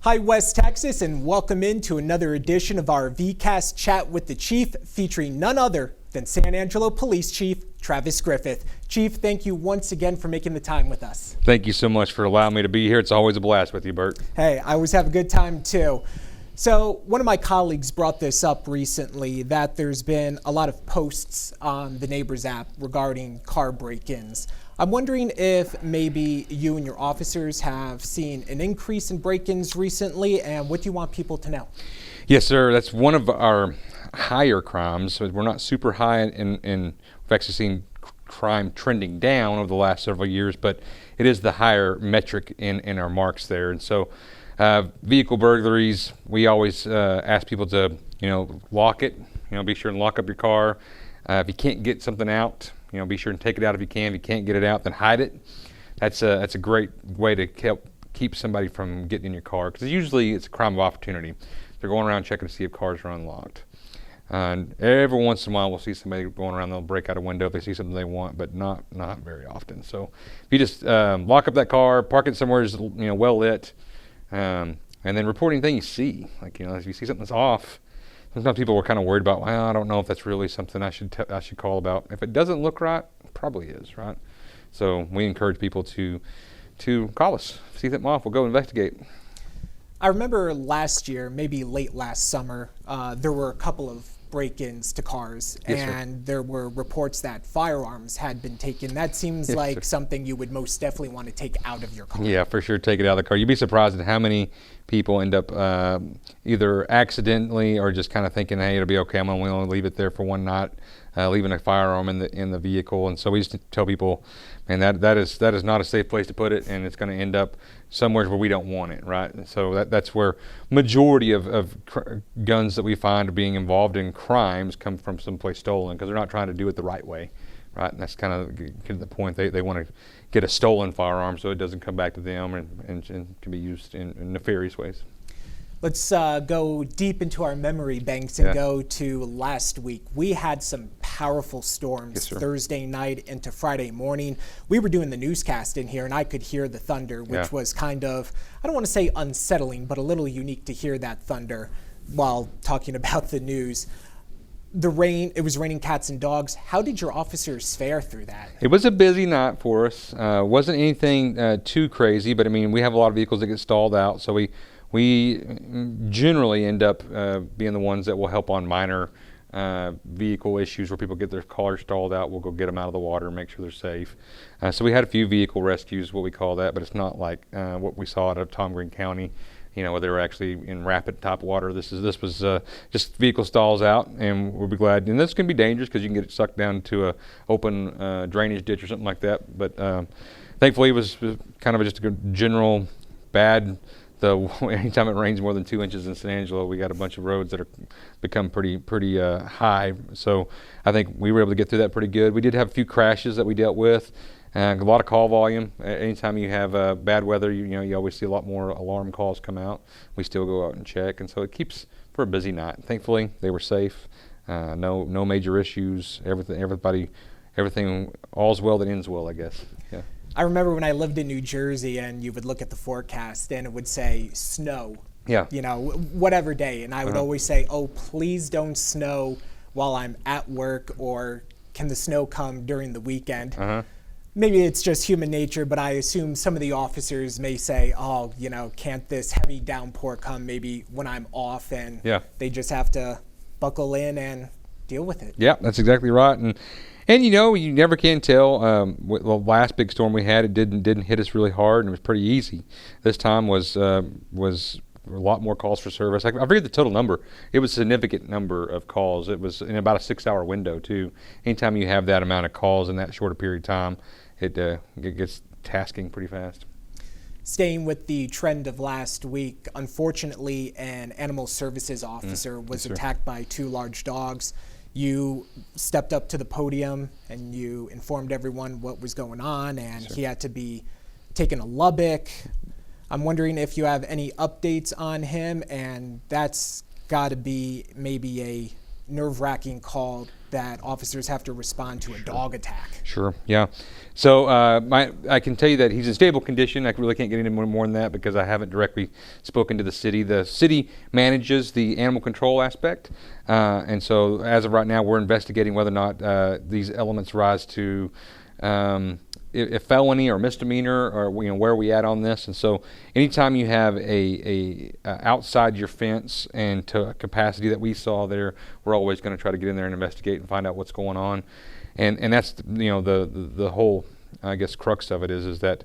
Hi, West Texas, and welcome into another edition of our VCast Chat with the Chief, featuring none other than San Angelo Police Chief Travis Griffith. Chief, thank you once again for making the time with us. Thank you so much for allowing me to be here. It's always a blast with you, Burt. Hey, I always have a good time too. So one of my colleagues brought this up recently, that there's been a lot of posts on the Neighbors app regarding car break-ins. I'm wondering if maybe you and your officers have seen an increase in break-ins recently, and what do you want people to know? Yes, sir. That's one of our higher crimes. So we're not super high in we've actually seen crime trending down over the last several years, but it is the higher metric in our marks there. And so vehicle burglaries, we always ask people to, lock it, be sure and lock up your car. If you can't get something out, be sure and take it out if you can. If you can't get it out, then hide it. That's a great way to help keep somebody from getting in your car, because usually it's a crime of opportunity. They're going around checking to see if cars are unlocked. And every once in a while we'll see somebody going around, they'll break out a window if they see something they want, but not very often. So if you just lock up that car, park it somewhere well lit, and then reporting things you see. Like, if you see something that's off, sometimes people were kind of worried about, well, I don't know if that's really something I should call about. If it doesn't look right, it probably is, right? So we encourage people to call us, see something off, we'll go investigate. I remember last year, maybe late last summer, there were a couple of break-ins to cars, yes, and there were reports that firearms had been taken. That seems like something you would most definitely want to take out of your car. Yeah, for sure, take it out of the car. You'd be surprised at how many people end up either accidentally or just kind of thinking, hey, it'll be okay, I'm only leave it there for one night, leaving a firearm in the vehicle. And so we just tell people, man, that is not a safe place to put it, and it's going to end up somewhere where we don't want it, right? And so that's where majority of guns that we find being involved in crimes come from someplace stolen, because they're not trying to do it the right way, right? And that's kind of the point. They want to get a stolen firearm so it doesn't come back to them and can be used in nefarious ways. Let's go deep into our memory banks and go to last week. We had some powerful storms Thursday night into Friday morning. We were doing the newscast in here, and I could hear the thunder, which was kind of, I don't want to say unsettling, but a little unique to hear that thunder while talking about the news. The rain, it was raining cats and dogs. How did your officers fare through that? It was a busy night for us. Wasn't anything too crazy, but I mean, we have a lot of vehicles that get stalled out, so we generally end up being the ones that will help on minor vehicle issues where people get their cars stalled out. We'll go get them out of the water and make sure they're safe. So we had a few vehicle rescues, what we call that, but it's not like what we saw out of Tom Green County, where they were actually in rapid top water. This was just vehicle stalls out, and we'll be glad. And this can be dangerous because you can get it sucked down to a open drainage ditch or something like that. But thankfully, it was kind of just a general bad. Anytime it rains more than 2 inches in San Angelo, we got a bunch of roads that are become pretty high. So I think we were able to get through that pretty good. We did have a few crashes that we dealt with, a lot of call volume. Anytime you have bad weather, you always see a lot more alarm calls come out. We still go out and check, and so it keeps for a busy night. Thankfully, they were safe. No major issues. Everything all's well that ends well, I guess. Yeah. I remember when I lived in New Jersey, and you would look at the forecast and it would say snow, whatever day. And I would always say, oh, please don't snow while I'm at work, or can the snow come during the weekend? Maybe it's just human nature, but I assume some of the officers may say, oh, can't this heavy downpour come maybe when I'm off, and they just have to buckle in and deal with it. Yeah, that's exactly right. And you never can tell. The last big storm we had, it didn't hit us really hard, and it was pretty easy. This time was a lot more calls for service. I forget the total number. It was a significant number of calls. It was in about a 6-hour window too. Anytime you have that amount of calls in that short a period of time, it gets tasking pretty fast. Staying with the trend of last week, unfortunately, an animal services officer was attacked by 2 large dogs. You stepped up to the podium and you informed everyone what was going on, and he had to be taken to Lubbock. I'm wondering if you have any updates on him, and that's got to be maybe a nerve-wracking call that officers have to respond to a dog attack. Sure, yeah. So I can tell you that he's in stable condition. I really can't get into more than that because I haven't directly spoken to the city. The city manages the animal control aspect, and so as of right now, we're investigating whether or not these elements rise to a felony or misdemeanor, or where are we at on this. And so anytime you have a outside your fence and to a capacity that we saw there, we're always going to try to get in there and investigate and find out what's going on. And that's the whole, I guess, crux of it is that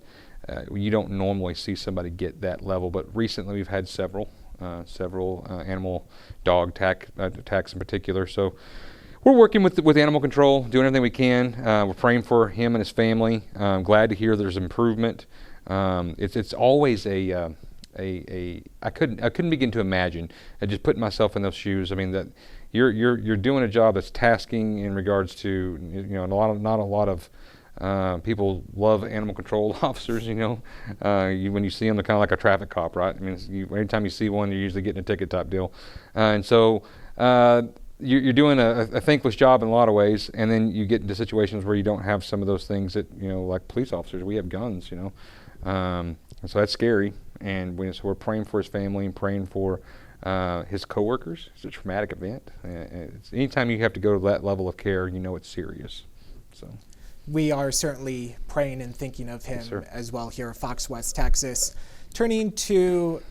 you don't normally see somebody get that level, but recently we've had several animal dog attacks in particular. So we're working with animal control, doing everything we can. We're praying for him and his family. I'm glad to hear there's improvement. It's always I couldn't begin to imagine. I just put myself in those shoes. I mean, that you're doing a job that's tasking in regards to not a lot of people love animal control officers. When you see them, they're kind of like a traffic cop, right? I mean, anytime you see one, you're usually getting a ticket type deal, and so. You're doing a thankless job in a lot of ways, and then you get into situations where you don't have some of those things that, like police officers, we have guns, and so that's scary. And so we're praying for his family and praying for his coworkers. It's a traumatic event. Anytime you have to go to that level of care, it's serious. So we are certainly praying and thinking of him as well here at Fox West, Texas. Turning to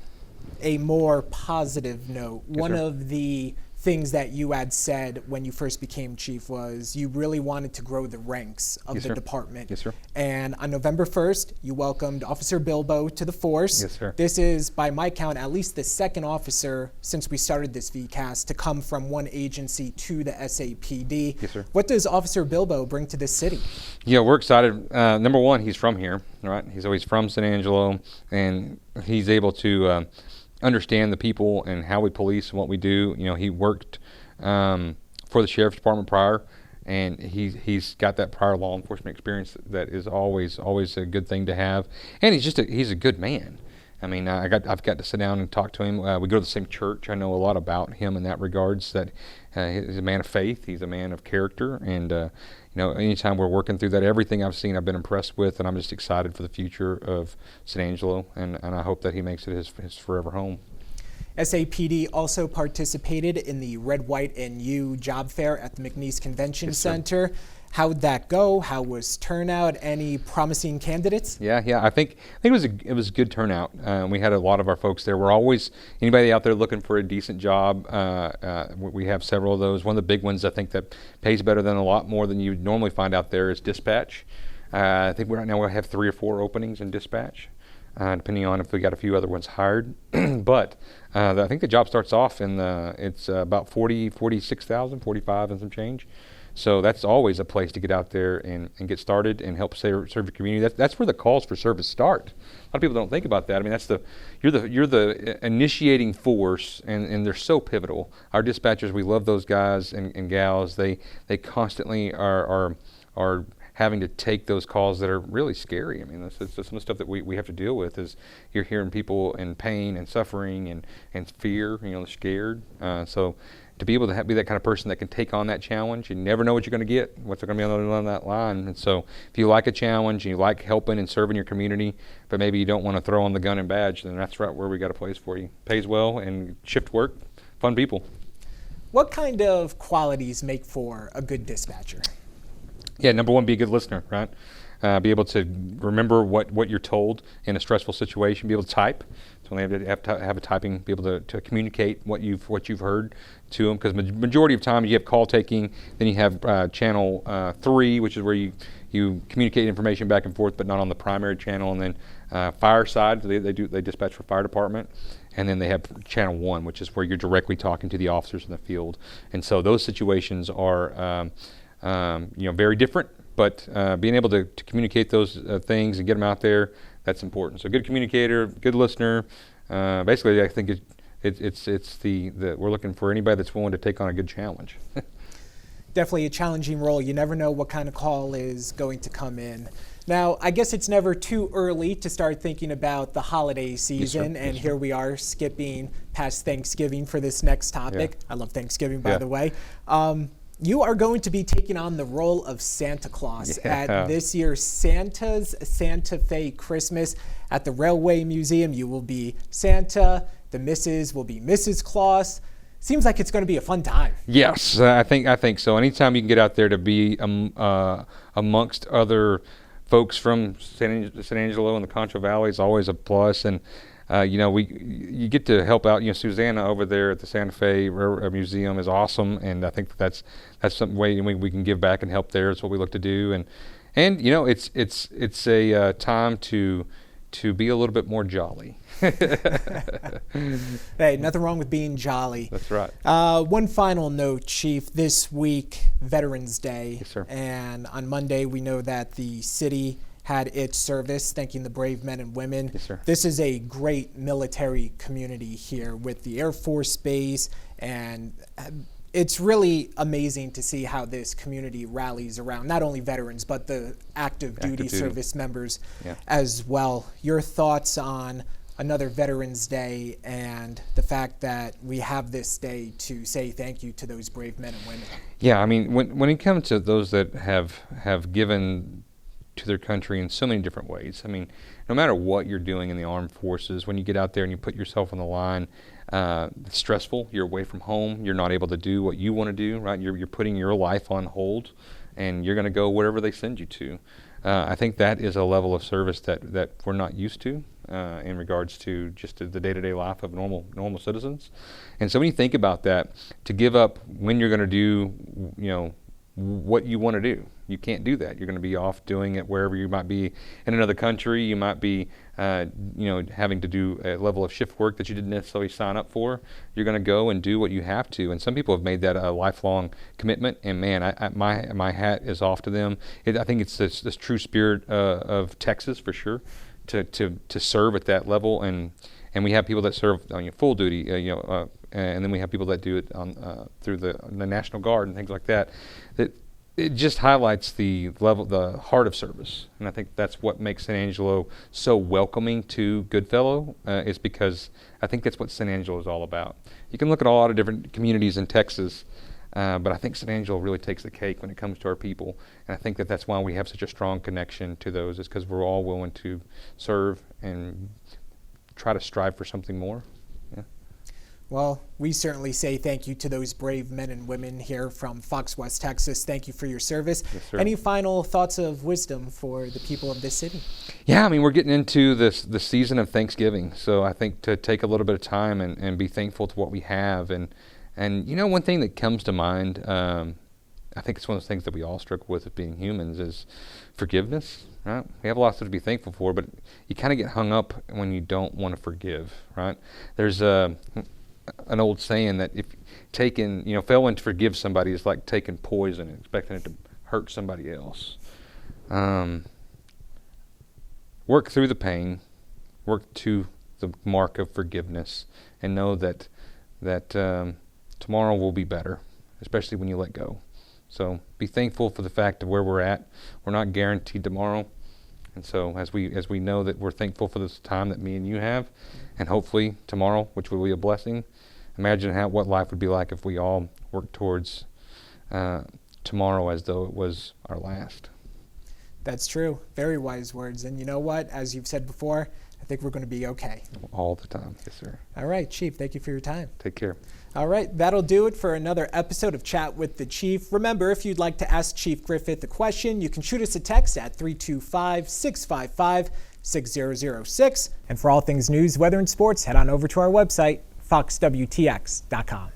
a more positive note, one of the things that you had said when you first became chief was you really wanted to grow the ranks of the department. Yes, sir. And on November 1st, you welcomed Officer Bilbo to the force. Yes, sir. This is, by my count, at least the second officer since we started this VCAST to come from one agency to the SAPD. Yes, sir. What does Officer Bilbo bring to this city? Yeah, we're excited. Number one, he's from here, right? He's always from San Angelo, and he's able to understand the people and how we police and what we do. He worked for the sheriff's department prior, and he's got that prior law enforcement experience that is always a good thing to have. And he's a good man. I mean, I've got to sit down and talk to him. We go to the same church. I know a lot about him in that regards. That he's a man of faith. He's a man of character, and anytime we're working through that, everything I've seen, I've been impressed with, and I'm just excited for the future of San Angelo, and I hope that he makes it his forever home. SAPD also participated in the Red, White, and U job fair at the McNeese Convention Center. How'd that go? How was turnout? Any promising candidates? Yeah. I think it was a good turnout. We had a lot of our folks there. We're always anybody out there looking for a decent job. We have several of those. One of the big ones I think that pays better than a lot more than you normally find out there is dispatch. I think right now we have 3 or 4 openings in dispatch, depending on if we got a few other ones hired. But I think the job starts off it's about 46,000, 45 and some change. So that's always a place to get out there and get started and help serve your community. That's where the calls for service start. A lot of people don't think about that. I mean, you're the initiating force, and they're so pivotal. Our dispatchers, we love those guys and gals. They constantly are having to take those calls that are really scary. I mean, that's some of the stuff that we have to deal with. Is you're hearing people in pain and suffering and fear. They're scared. So to be able to be that kind of person that can take on that challenge, you never know what you're going to get, what's going to be on that line. And so if you like a challenge and you like helping and serving your community, but maybe you don't want to throw on the gun and badge, then that's right where we got a place for you. Pays well and shift work, fun people. What kind of qualities make for a good dispatcher? Yeah, number one, be a good listener, right? Be able to remember what you're told in a stressful situation. Be able to type. So they have to have a typing. Be able to communicate what you've heard to them. Because majority of time you have call taking. Then you have channel 3, which is where you communicate information back and forth, but not on the primary channel. And then fire side, they dispatch for fire department. And then they have channel 1, which is where you're directly talking to the officers in the field. And so those situations are very different. But being able to communicate those things and get them out there, that's important. So good communicator, good listener. Basically, I think it's the we're looking for anybody that's willing to take on a good challenge. Definitely a challenging role. You never know what kind of call is going to come in. Now, I guess it's never too early to start thinking about the holiday season, and here we are skipping past Thanksgiving for this next topic. I love Thanksgiving, by the way. You are going to be taking on the role of Santa Claus at this year's Santa's Santa Fe Christmas at the Railway Museum. You will be Santa. The missus will be Mrs. Claus. Seems like it's going to be a fun time. Yes, I think so. Anytime you can get out there to be amongst other folks from San Angelo and the Concho Valley is always a plus. And you get to help out. Susanna over there at the Santa Fe Museum is awesome, and I think that's some way we can give back and help there. It's what we look to do, and it's a time to be a little bit more jolly. Hey, nothing wrong with being jolly. That's right. One final note, Chief. This week, Veterans Day. Yes, sir. And on Monday, we know that the city had its service, thanking the brave men and women. Yes, sir. This is a great military community here with the Air Force Base, and it's really amazing to see how this community rallies around not only veterans, but the active duty service members as well. Your thoughts on another Veterans Day and the fact that we have this day to say thank you to those brave men and women? Yeah, I mean, when it comes to those that have given to their country in so many different ways, I mean, no matter what you're doing in the armed forces, when you get out there and you put yourself on the line, it's stressful. You're away from home. You're not able to do what you want to do, right? You're putting your life on hold, and you're going to go wherever they send you to. I think that is a level of service that we're not used to in regards to just the day-to-day life of normal citizens. And so when you think about that, to give up when you're going to do, what you want to do, you can't do that. You're going to be off doing it wherever you might be in another country. You might be, having to do a level of shift work that you didn't necessarily sign up for. You're going to go and do what you have to. And some people have made that a lifelong commitment. And man, my hat is off to them. I think it's this true spirit of Texas for sure, to serve at that level. And we have people that serve full duty, and then we have people that do it on through the National Guard and things like that. It just highlights the heart of service, and I think that's what makes San Angelo so welcoming to Goodfellow. Is because I think that's what San Angelo is all about. You can look at a lot of different communities in Texas, but I think San Angelo really takes the cake when it comes to our people, and I think that's why we have such a strong connection to those. Is because we're all willing to serve and try to strive for something more. Well, we certainly say thank you to those brave men and women here from Fox West, Texas. Thank you for your service. Yes, sir. Any final thoughts of wisdom for the people of this city? Yeah, I mean, we're getting into the season of Thanksgiving, so I think to take a little bit of time and be thankful to what we have. And one thing that comes to mind, I think it's one of those things that we all struggle with as being humans, is forgiveness. Right? We have lots to be thankful for, but you kind of get hung up when you don't want to forgive. Right? There's an old saying that if failing to forgive somebody is like taking poison and expecting it to hurt somebody else. Work through the pain, work to the mark of forgiveness, and know that tomorrow will be better, especially when you let go. So be thankful for the fact of where we're at. We're not guaranteed tomorrow. And so as we know that we're thankful for this time that me and you have, and hopefully tomorrow, which will be a blessing, imagine what life would be like if we all worked towards tomorrow as though it was our last. That's true. Very wise words. And you know what? As you've said before, I think we're going to be okay. All the time. Yes, sir. All right, Chief. Thank you for your time. Take care. All right, that'll do it for another episode of Chat with the Chief. Remember, if you'd like to ask Chief Griffith a question, you can shoot us a text at 325-655-6006. And for all things news, weather, and sports, head on over to our website, foxwtx.com.